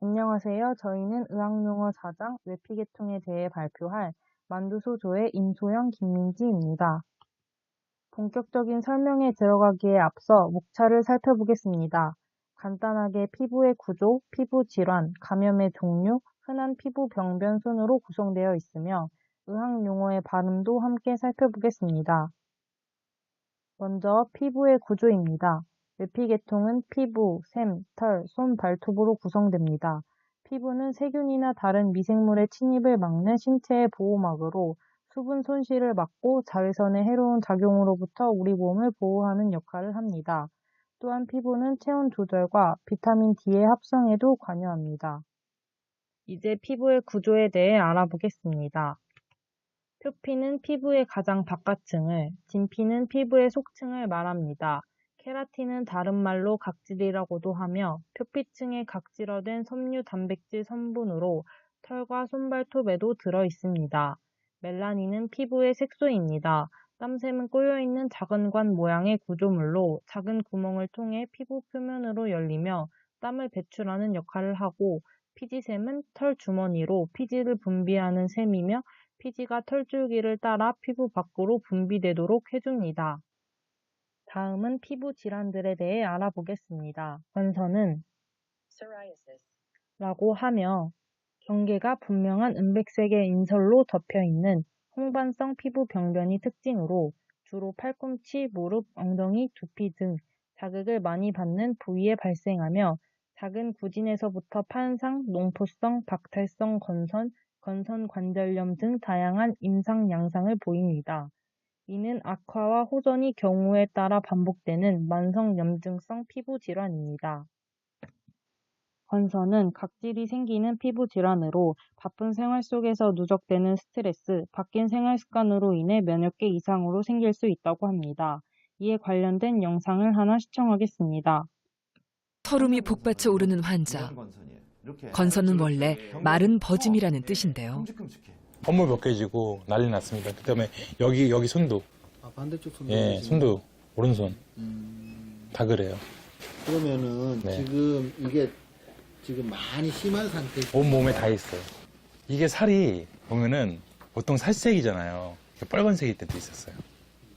안녕하세요. 저희는 의학용어 4장 외피계통에 대해 발표할 만두소조의 임소영, 김민지입니다. 본격적인 설명에 들어가기에 앞서 목차를 살펴보겠습니다. 간단하게 피부의 구조, 피부 질환, 감염의 종류, 흔한 피부 병변 순으로 구성되어 있으며 의학용어의 발음도 함께 살펴보겠습니다. 먼저 피부의 구조입니다. 외피계통은 피부, 샘, 털, 손, 발톱으로 구성됩니다. 피부는 세균이나 다른 미생물의 침입을 막는 신체의 보호막으로 수분 손실을 막고 자외선의 해로운 작용으로부터 우리 몸을 보호하는 역할을 합니다. 또한 피부는 체온 조절과 비타민 D의 합성에도 관여합니다. 이제 피부의 구조에 대해 알아보겠습니다. 표피는 피부의 가장 바깥층을, 진피는 피부의 속층을 말합니다. 케라틴은 다른 말로 각질이라고도 하며 표피층에 각질화된 섬유 단백질 성분으로 털과 손발톱에도 들어 있습니다. 멜라닌은 피부의 색소입니다. 땀샘은 꼬여있는 작은 관 모양의 구조물로 작은 구멍을 통해 피부 표면으로 열리며 땀을 배출하는 역할을 하고 피지샘은 털 주머니로 피지를 분비하는 샘이며 피지가 털줄기를 따라 피부 밖으로 분비되도록 해줍니다. 다음은 피부 질환들에 대해 알아보겠습니다. 건선은 라고 하며 경계가 분명한 은백색의 인설로 덮여있는 홍반성 피부 병변이 특징으로 주로 팔꿈치, 무릎, 엉덩이, 두피 등 자극을 많이 받는 부위에 발생하며 작은 구진에서부터 판상, 농포성, 박탈성 건선, 건선 관절염 등 다양한 임상 양상을 보입니다. 이는 악화와 호전이 경우에 따라 반복되는 만성 염증성 피부 질환입니다. 건선은 각질이 생기는 피부 질환으로 바쁜 생활 속에서 누적되는 스트레스, 바뀐 생활 습관으로 인해 면역계 이상으로 생길 수 있다고 합니다. 이에 관련된 영상을 하나 시청하겠습니다. 털음이 복받쳐 오르는 환자. 건선은 원래 마른 버짐이라는 뜻인데요. 콧물 벗겨지고 난리 났습니다. 그다음에 여기 손도, 반대쪽 손도. 예, 손도 오른손 다 그래요. 그러면은 네. 지금 이게 지금 많이 심한 상태. 온 몸에 다 있어요. 이게 살이 보면은 보통 살색이잖아요. 빨간색일 때도 있었어요.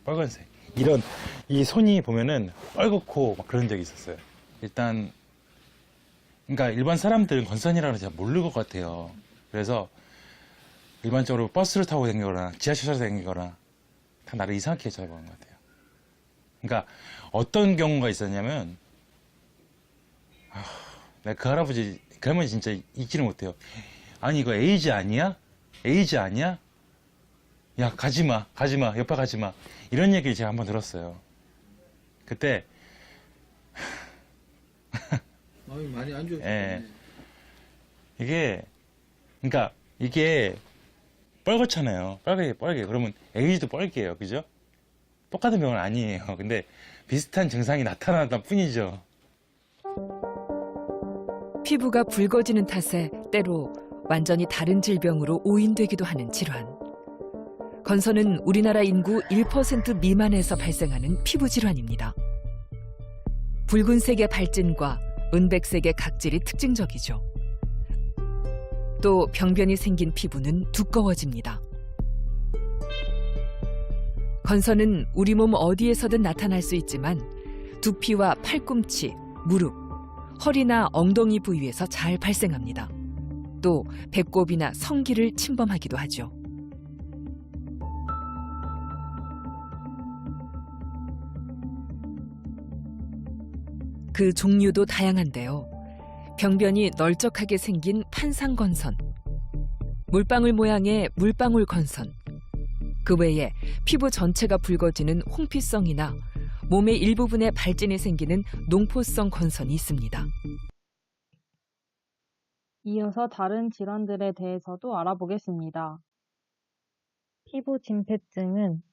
빨간색. 이 손이 보면은 빨갛고 막 그런 적이 있었어요. 일단 그러니까 일반 사람들은 건선이라는 잘 모를 것 같아요. 그래서 일반적으로 버스를 타고 다니거나 지하철에서 다니거나 다 나를 이상하게 쳐다보는 것 같아요. 그러니까 어떤 경우가 있었냐면 내가 그 할아버지 진짜 잊지를 못해요. 아니 이거 에이즈 아니야? 에이즈 아니야? 야 가지마 옆에 가지마 이런 얘기를 제가 한번 들었어요. 그때 마음이 많이 안 좋았어요. 예. 그러니까 이게 빨갛잖아요. 빨개. 그러면 에이즈도 빨개요. 그죠? 똑같은 병은 아니에요. 근데 비슷한 증상이 나타났다 뿐이죠. 피부가 붉어지는 탓에 때로 완전히 다른 질병으로 오인되기도 하는 질환. 건선은 우리나라 인구 1% 미만에서 발생하는 피부 질환입니다. 붉은색의 발진과 은백색의 각질이 특징적이죠. 또 병변이 생긴 피부는 두꺼워집니다. 건선은 우리 몸 어디에서든 나타날 수 있지만 두피와 팔꿈치, 무릎, 허리나 엉덩이 부위에서 잘 발생합니다. 또 배꼽이나 성기를 침범하기도 하죠. 그 종류도 다양한데요. 병변이 널쩍하게 생긴 판상건선, 물방울 모양의 물방울건선, 그 외에 피부 전체가 붉어지는 홍피성이나 몸의 일부분에 발진이 생기는 농포성 건선이 있습니다. 이어서 다른 질환들에 대해서도 알아보겠습니다. 피부 진폐증은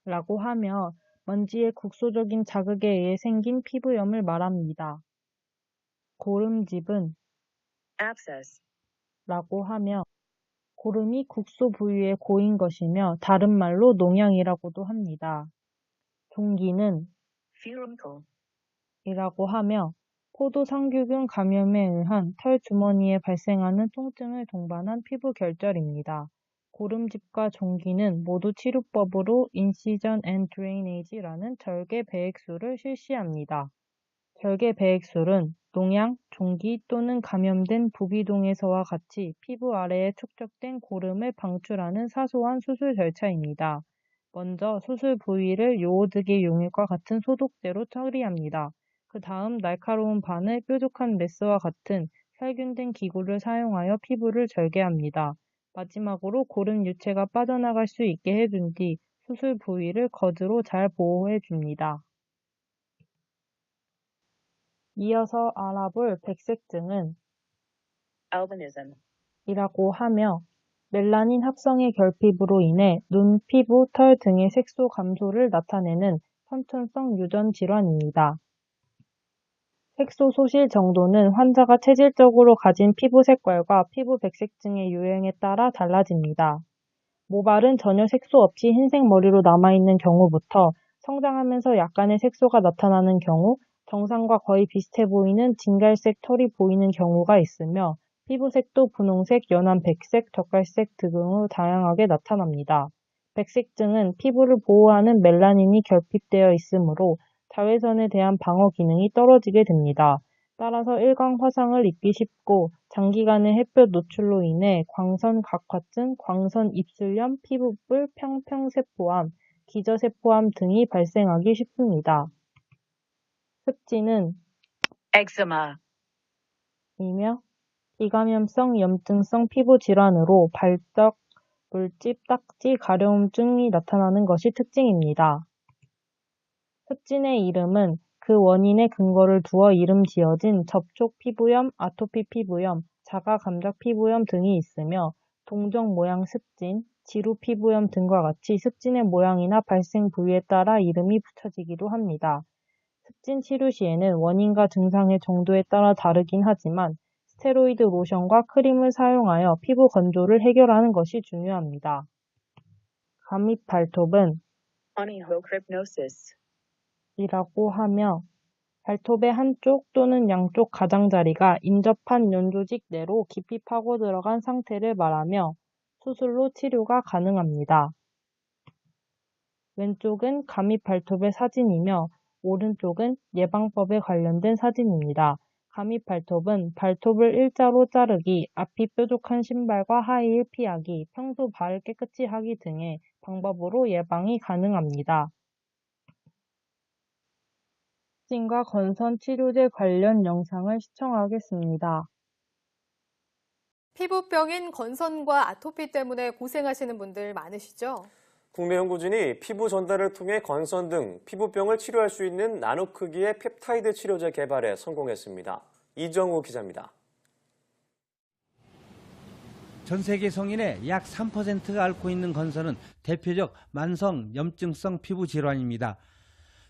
라고 하며 먼지의 국소적인 자극에 의해 생긴 피부염을 말합니다. 고름집은 라고 하며 고름이 국소 부위에 고인 것이며 다른 말로 농양이라고도 합니다. 종기는 이라고 하며 포도상규균 감염에 의한 털 주머니에 발생하는 통증을 동반한 피부 결절입니다. 고름집과 종기는 모두 치료법으로 Incision and Drainage라는 절개 배액술을 실시합니다. 절개 배액술은 농양, 종기 또는 감염된 부비동에서와 같이 피부 아래에 축적된 고름을 방출하는 사소한 수술 절차입니다. 먼저 수술 부위를 요오드계 용액과 같은 소독제로 처리합니다. 그 다음 날카로운 바늘, 뾰족한 메스와 같은 살균된 기구를 사용하여 피부를 절개합니다. 마지막으로 고름 유체가 빠져나갈 수 있게 해준 뒤 수술 부위를 거즈로 잘 보호해 줍니다. 이어서 알아볼 백색증은 albinism, 이라고 하며 멜라닌 합성의 결핍으로 인해 눈, 피부, 털 등의 색소 감소를 나타내는 선천성 유전 질환입니다. 색소 소실 정도는 환자가 체질적으로 가진 피부 색깔과 피부 백색증의 유형에 따라 달라집니다. 모발은 전혀 색소 없이 흰색 머리로 남아있는 경우부터 성장하면서 약간의 색소가 나타나는 경우, 정상과 거의 비슷해 보이는 진갈색 털이 보이는 경우가 있으며 피부색도 분홍색, 연한 백색, 젓갈색 등으로 다양하게 나타납니다. 백색증은 피부를 보호하는 멜라닌이 결핍되어 있으므로 자외선에 대한 방어 기능이 떨어지게 됩니다. 따라서 일광 화상을 입기 쉽고 장기간의 햇볕 노출로 인해 광선 각화증, 광선 입술염, 피부불, 평평세포암, 기저세포암 등이 발생하기 쉽습니다. 습진은 eczema, 이며 비감염성 염증성 피부 질환으로 발적, 물집, 딱지, 가려움증이 나타나는 것이 특징입니다. 습진의 이름은 그 원인의 근거를 두어 이름 지어진 접촉 피부염, 아토피 피부염, 자가 감작 피부염 등이 있으며 동정 모양 습진, 지루 피부염 등과 같이 습진의 모양이나 발생 부위에 따라 이름이 붙여지기도 합니다. 습진 치료 시에는 원인과 증상의 정도에 따라 다르긴 하지만 스테로이드 로션과 크림을 사용하여 피부 건조를 해결하는 것이 중요합니다. 감입 발톱은 onychocrypnosis, 이라고 하며 발톱의 한쪽 또는 양쪽 가장자리가 인접한 연조직 내로 깊이 파고 들어간 상태를 말하며 수술로 치료가 가능합니다. 왼쪽은 감입 발톱의 사진이며 오른쪽은 예방법에 관련된 사진입니다. 감입 발톱은 발톱을 일자로 자르기, 앞이 뾰족한 신발과 하이힐 피하기, 평소 발을 깨끗이 하기 등의 방법으로 예방이 가능합니다. 습진과 건선 치료제 관련 영상을 시청하겠습니다. 피부병인 건선과 아토피 때문에 고생하시는 분들 많으시죠? 국내 연구진이 피부 전달을 통해 건선 등 피부병을 치료할 수 있는 나노 크기의 펩타이드 치료제 개발에 성공했습니다. 이정우 기자입니다. 전 세계 성인의 약 3%가 앓고 있는 건선은 대표적 만성 염증성 피부 질환입니다.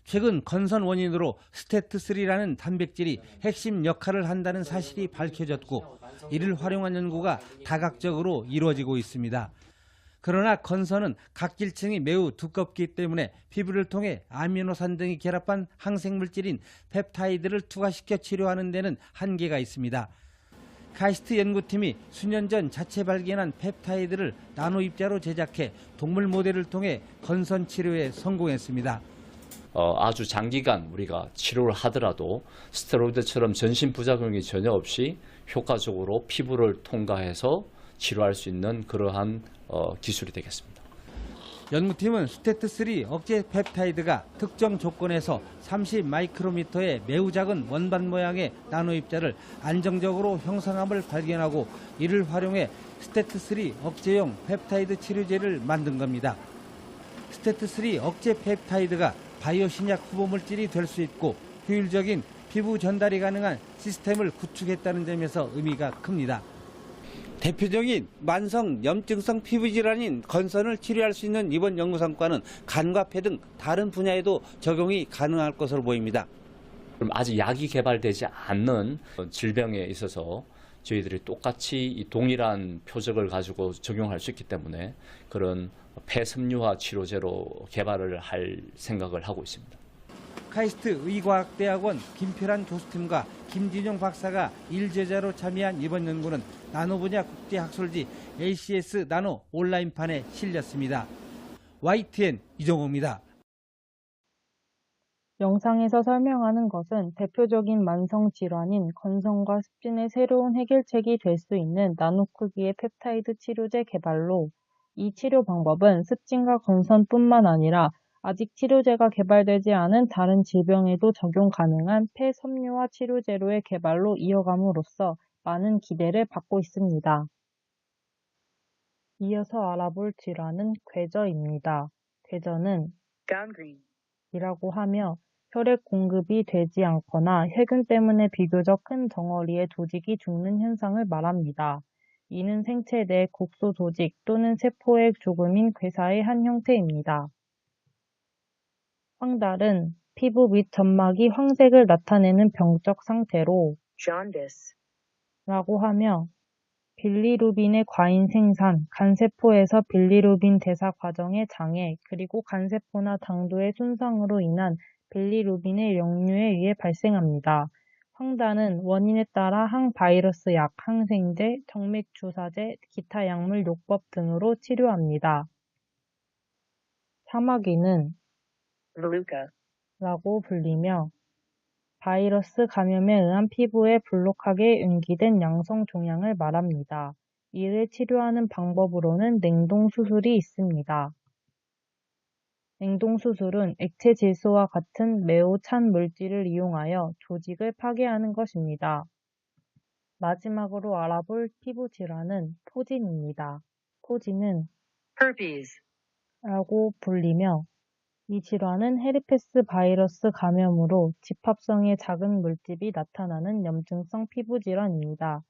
최근 건선 원인으로 스테트3라는 단백질이 핵심 역할을 한다는 사실이 밝혀졌고 이를 활용한 연구가 다각적으로 이루어지고 있습니다. 그러나 건선은 각질층이 매우 두껍기 때문에 피부를 통해 아미노산 등이 결합한 항생물질인 펩타이드를 투과시켜 치료하는 데는 한계가 있습니다. 카이스트 연구팀이 수년 전 자체 발견한 펩타이드를 나노 입자로 제작해 동물 모델을 통해 건선 치료에 성공했습니다. 아주 장기간 우리가 치료를 하더라도 스테로이드처럼 전신 부작용이 전혀 없이 효과적으로 피부를 통과해서 치료할 수 있는 그러한 기술이 되겠습니다. 연구팀은 스테트3 억제 펩타이드가 특정 조건에서 30 마이크로미터의 매우 작은 원반 모양의 나노 입자를 안정적으로 형성함을 발견하고 이를 활용해 스테트3 억제용 펩타이드 치료제를 만든 겁니다. 스테트3 억제 펩타이드가 바이오 신약 후보 물질이 될 수 있고 효율적인 피부 전달이 가능한 시스템을 구축했다는 점에서 의미가 큽니다. 대표적인 만성 염증성 피부 질환인 건선을 치료할 수 있는 이번 연구 성과는 간과 폐 등 다른 분야에도 적용이 가능할 것으로 보입니다. 그럼 아직 약이 개발되지 않는 질병에 있어서 저희들이 똑같이 이 동일한 표적을 가지고 적용할 수 있기 때문에 그런 폐섬유화 치료제로 개발을 할 생각을 하고 있습니다. 카이스트 의과학대학원 김필환 교수팀과 김진용 박사가 일제자로 참여한 이번 연구는 나노 분야 국제학술지 ACS 나노 온라인판에 실렸습니다. YTN 이종호입니다. 영상에서 설명하는 것은 대표적인 만성 질환인 건선과 습진의 새로운 해결책이 될 수 있는 나노 크기의 펩타이드 치료제 개발로, 이 치료 방법은 습진과 건선뿐만 아니라 아직 치료제가 개발되지 않은 다른 질병에도 적용 가능한 폐섬유화 치료제로의 개발로 이어감으로써 많은 기대를 받고 있습니다. 이어서 알아볼 질환은 궤저입니다. 궤저는 gangrene, 이라고 하며 혈액 공급이 되지 않거나 혈균 때문에 비교적 큰 덩어리의 조직이 죽는 현상을 말합니다. 이는 생체 내 국소 조직 또는 세포의 죽음인 괴사의 한 형태입니다. 황달은 피부 및 점막이 황색을 나타내는 병적 상태로 jaundice, 라고 하며 빌리루빈의 과잉 생산, 간세포에서 빌리루빈 대사 과정의 장애, 그리고 간세포나 당도의 손상으로 인한 빌리루빈의 역류에 의해 발생합니다. 황달은 원인에 따라 항바이러스 약, 항생제, 정맥주사제, 기타 약물 요법 등으로 치료합니다. 사마귀는 verruca, 라고 불리며 바이러스 감염에 의한 피부에 불룩하게 응기된 양성 종양을 말합니다. 이를 치료하는 방법으로는 냉동수술이 있습니다. 냉동수술은 액체 질소와 같은 매우 찬 물질을 이용하여 조직을 파괴하는 것입니다. 마지막으로 알아볼 피부 질환은 포진입니다. 포진은 herpes, 라고 불리며 이 질환은 헤르페스 바이러스 감염으로 집합성의 작은 물집이 나타나는 염증성 피부 질환입니다.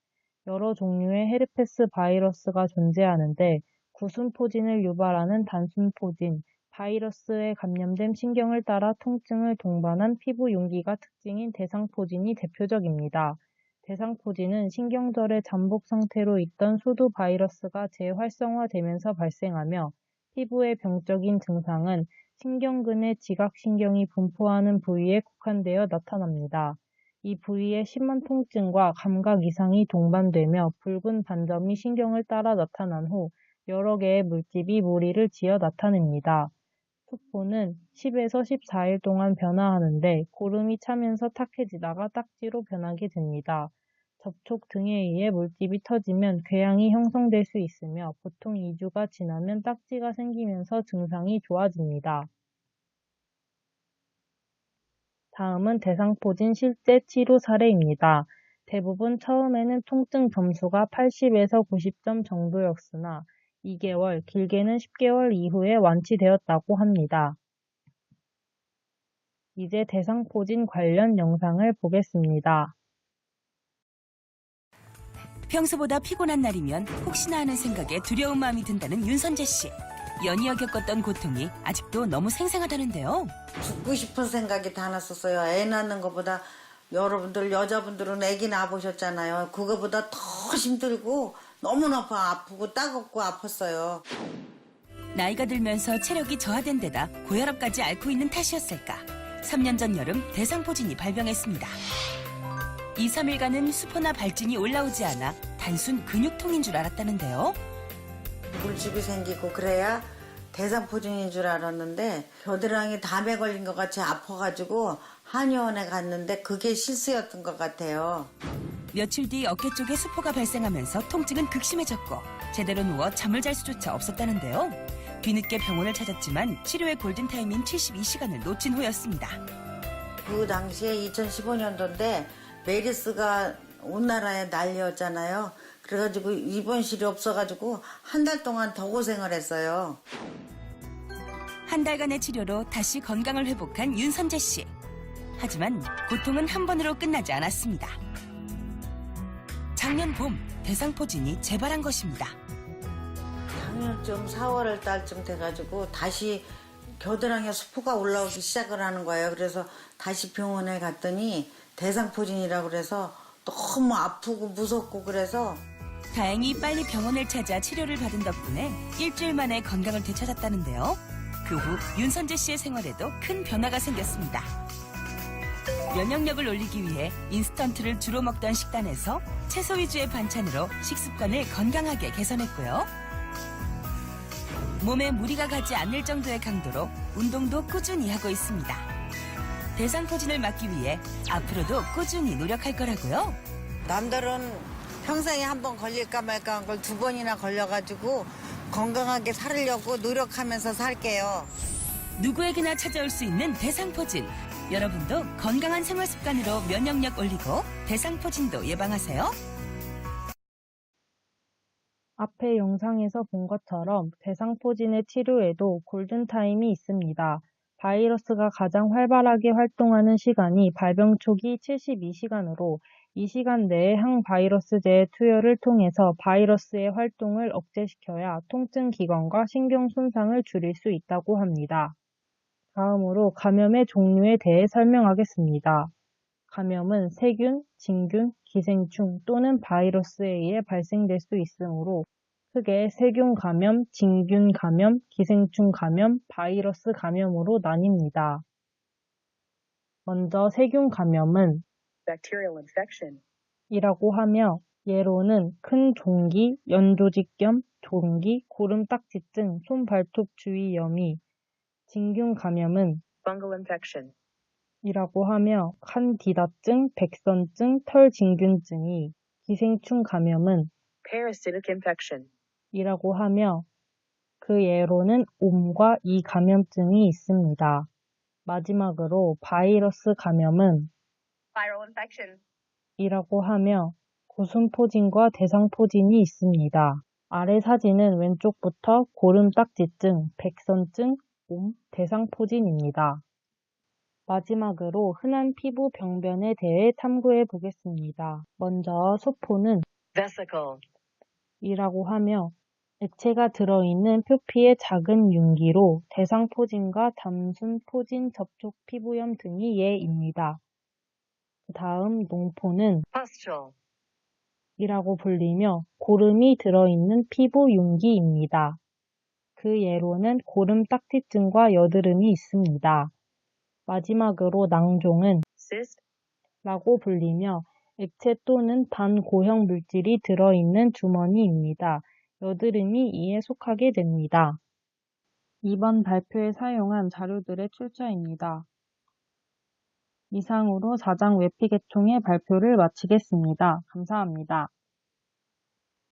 여러 종류의 헤르페스 바이러스가 존재하는데 구순포진을 유발하는 단순포진, 바이러스에 감염된 신경을 따라 통증을 동반한 피부 용기가 특징인 대상포진이 대표적입니다. 대상포진은 신경절의 잠복 상태로 있던 수두 바이러스가 재활성화되면서 발생하며 피부의 병적인 증상은 신경근의 지각신경이 분포하는 부위에 국한되어 나타납니다. 이 부위에 심한 통증과 감각 이상이 동반되며 붉은 반점이 신경을 따라 나타난 후 여러 개의 물집이 무리를 지어 나타냅니다. 수포는 10에서 14일 동안 변화하는데 고름이 차면서 탁해지다가 딱지로 변하게 됩니다. 접촉 등에 의해 물집이 터지면 궤양이 형성될 수 있으며 보통 2주가 지나면 딱지가 생기면서 증상이 좋아집니다. 다음은 대상포진 실제 치료 사례입니다. 대부분 처음에는 통증 점수가 80에서 90점 정도였으나 2개월, 길게는 10개월 이후에 완치되었다고 합니다. 이제 대상포진 관련 영상을 보겠습니다. 평소보다 피곤한 날이면 혹시나 하는 생각에 두려운 마음이 든다는 윤선재 씨. 연이어 겪었던 고통이 아직도 너무 생생하다는데요. 죽고 싶은 생각이 다 났었어요. 애 낳는 것보다 여러분들 여자분들은 애기 낳아보셨잖아요. 그거보다 더 힘들고 너무너무 아프고 따갑고 아팠어요. 나이가 들면서 체력이 저하된 데다 고혈압까지 앓고 있는 탓이었을까. 3년 전 여름 대상포진이 발병했습니다. 2, 3일간은 수포나 발진이 올라오지 않아 단순 근육통인 줄 알았다는데요. 물집이 생기고 그래야 대상포진인 줄 알았는데 겨드랑이 담에 걸린 것 같이 아파가지고 한의원에 갔는데 그게 실수였던 것 같아요. 며칠 뒤 어깨 쪽에 수포가 발생하면서 통증은 극심해졌고 제대로 누워 잠을 잘 수조차 없었다는데요. 뒤늦게 병원을 찾았지만 치료의 골든타임인 72시간을 놓친 후였습니다. 그 당시에 2015년도인데 메르스가 온 나라에 난리였잖아요. 그래가지고 입원실이 없어가지고 한 달 동안 더 고생을 했어요. 한 달간의 치료로 다시 건강을 회복한 윤선재 씨. 하지만 고통은 한 번으로 끝나지 않았습니다. 작년 봄 대상포진이 재발한 것입니다. 작년쯤 4월 달쯤 돼가지고 다시 겨드랑이에 수포가 올라오기 시작을 하는 거예요. 그래서 다시 병원에 갔더니 대상포진이라고 그래서 너무 아프고 무섭고 그래서 다행히 빨리 병원을 찾아 치료를 받은 덕분에 일주일 만에 건강을 되찾았다는데요. 그 후 윤선재 씨의 생활에도 큰 변화가 생겼습니다. 면역력을 올리기 위해 인스턴트를 주로 먹던 식단에서 채소 위주의 반찬으로 식습관을 건강하게 개선했고요. 몸에 무리가 가지 않을 정도의 강도로 운동도 꾸준히 하고 있습니다. 대상포진을 막기 위해 앞으로도 꾸준히 노력할 거라고요. 남들은 평생에 한 번 걸릴까 말까 한 걸 2번이나 걸려가지고 건강하게 살려고 노력하면서 살게요. 누구에게나 찾아올 수 있는 대상포진. 여러분도 건강한 생활 습관으로 면역력 올리고 대상포진도 예방하세요. 앞의 영상에서 본 것처럼 대상포진의 치료에도 골든타임이 있습니다. 바이러스가 가장 활발하게 활동하는 시간이 발병 초기 72시간으로 이 시간 내에 항바이러스제의 투여를 통해서 바이러스의 활동을 억제시켜야 통증 기관과 신경 손상을 줄일 수 있다고 합니다. 다음으로 감염의 종류에 대해 설명하겠습니다. 감염은 세균, 진균, 기생충 또는 바이러스에 의해 발생될 수 있으므로 크게 세균 감염, 진균 감염, 기생충 감염, 바이러스 감염으로 나뉩니다. 먼저 세균 감염은 Bacterial infection. 이라고 하며 예로는 큰 종기, 연조직염, 종기, 고름딱지증, 손발톱 주위 염이, 진균 감염은 Fungal infection. 이라고 하며 칸디다증, 백선증, 털진균증이, 기생충 감염은 Parasitic infection. 이라고 하며 그 예로는 옴과 이 감염증이 있습니다. 마지막으로 바이러스 감염은 Viral infection. 이라고 하며 고순포진과 대상포진이 있습니다. 아래 사진은 왼쪽부터 고름딱지증, 백선증, 옴, 대상포진입니다. 마지막으로 흔한 피부 병변에 대해 탐구해 보겠습니다. 먼저 소포는 Vesicle. 이라고 하며 액체가 들어있는 표피의 작은 융기로 대상포진과 담순포진 접촉 피부염 등이 예입니다. 다음 농포는 Pustule. 이라고 불리며 고름이 들어있는 피부 융기입니다. 그 예로는 고름딱지증과 여드름이 있습니다. 마지막으로 낭종은 Cyst. 라고 불리며 액체 또는 반고형 물질이 들어있는 주머니입니다. 여드름이 이에 속하게 됩니다. 이번 발표에 사용한 자료들의 출처입니다. 이상으로 4장 외피계통의 발표를 마치겠습니다. 감사합니다.